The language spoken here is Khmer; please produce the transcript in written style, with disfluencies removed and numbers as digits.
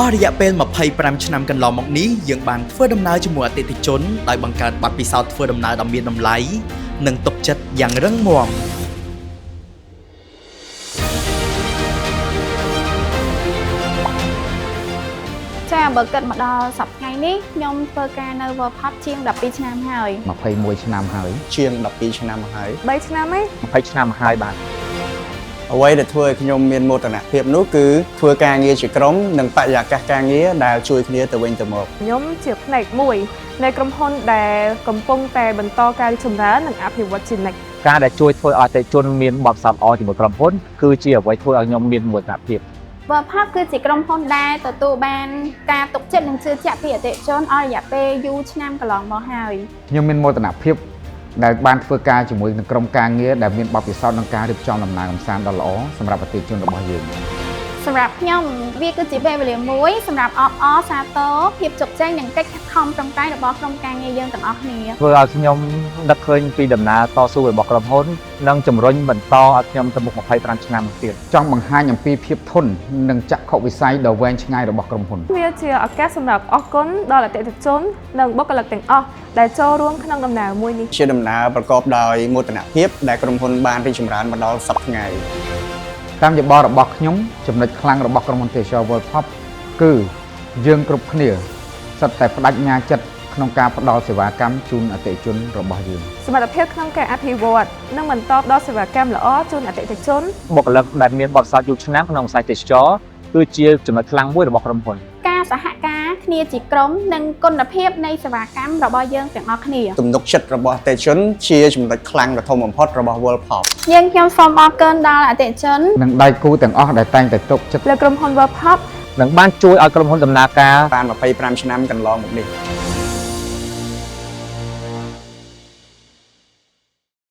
អស់រយៈពេល25ឆ្នាំកន្លងមកនេះយើងបានធ្វើដំណើរជាមួយអតិថិជនដោយបង្កើតបទពិសោធន៍ធ្វើដំណើរដ៏មានតម្លៃនិងទុកចិត្តយ៉ាងរឹងមាំចាបើគិតមកដល់សប្តាហ៍ថ្ងៃនេះខ្ញុំធ្វើការនៅ Worldpop ជាង12ឆ្នាំហើយ21ឆ្នាំហើយជាង12ឆ្នាំហើយ3ឆ្នាំហ៎20ឆ្នាំហើយបាទអ្វីដែលធ្វើឲ្យខ្ញុំមានមោទនភាពនោះគឺធ្វើការងារជាក្រុមនិងបរិយាកាសការងារដែលជួយគ្នាទៅវិញទៅមកខ្ញុំជាផ្នែកមួយនៃក្រុមហ៊ុនដែលកំពុងតែបន្តការរីកចម្រើននិងអភិវឌ្ឍជានិច្ចការដែលជួយធ្វើឲ្យអតិថិជនមានបទពិសោធន៍ល្អជាមួយក្រុមហ៊ុនគឺជាអ្វីធ្វើឲ្យខ្ញុំមានមោទនភាពWorldpop គឺជាក្រុមហ៊ុនដែលទទួលបានការទុកចិត្តនិងជឿជាក់ពីអតិថិជនអស់រយៈពេលយូរឆ្នាំកន្លងមកហើយខ្ញុំមានមោទនភាពដែលបានធ្វើការជាមួយនឹងក្រុមការងារដែលមានបទពិសោធន៍ក្នុងការរៀបចំដំណើរកម្សាន្តដ៏ល្អសម្រាប់អតិថិជនរបស់យើងសម្រាប់ខ្ញុំវាគឺជាពេលវេលាមួយសម្រាប់អបអរសាទរភាពជោគជ័យនិងកិច្ចខំប្រឹងប្រែងរបស់ក្រុមការងារយើងទាំងអស់គ្នាធ្វើឲ្យខ្ញុំដឹកឃើញពីដំណើរតស៊ូរបស់ក្រុមហ៊ុននិងជំរុញបន្តឲ្យខ្ញុំទៅមុខ25ឆ្នាំទៀតចង់បង្ហាញអំពីភាពធន់និងចក្ខុវិស័យដ៏វែងឆ្ងាយរបស់ក្រុមហ៊ុនវាជាឱកាសសម្រាប់អរគុណដល់អតិថិជននិងបុគ្គលិកទាំងអស់ដែលចូលរួមក្នុងដំណើរមួយនេះជាដំណើរប្រកបដោយមោទនភាពដែលក្រុមហ៊ុនបានរីកចម្រើនមកដល់សប្តាហ៍ថ្ងៃតាមយោបល់របស់ខ្ញុំចំណុចខ្លាំងរបស់ក្រុមហ៊ុន TCL Worldpop គឺយើងគ្រប់គ្នាសុទ្ធតែបដិញ្ញាចិត្តក្នុងការផ្ដល់សេវាកម្មជូនអតិថិជនរបស់យើងសមត្ថភាពក្នុងការអភិវឌ្ឍនិងបន្តផ្ដល់សេវាកម្មល្អជូនអតិថិជនបុគ្គលិកដែលមានបទពិសោធន៍យូរឆ្នាំក្នុងវិស័យទេសចរណ៍គឺជាចំណុចខ្លាំងមួយរបស់ក្រុមហ៊ុនការសហការគ្នាជាក្រុមនិងគុណភាពនៃសេវាកម្មរបស់យើងទាំងអស់គ្នាទំនុកចិត្តរបស់អតិថិជនជាចំណុចខ្លាំងដ៏ធំបំផុតរបស់ Worldpop យើងខ្ញុំសូមអរគុណដល់អតិថិជននិងដៃគូទាំងអស់ដែលតែងតែទុកចិត្តលើក្រុមហ៊ុន Worldpop និងបានជួយឲ្យក្រុមហ៊ុនដំណើរការបាន25ឆ្នាំកន្លងមកនេះ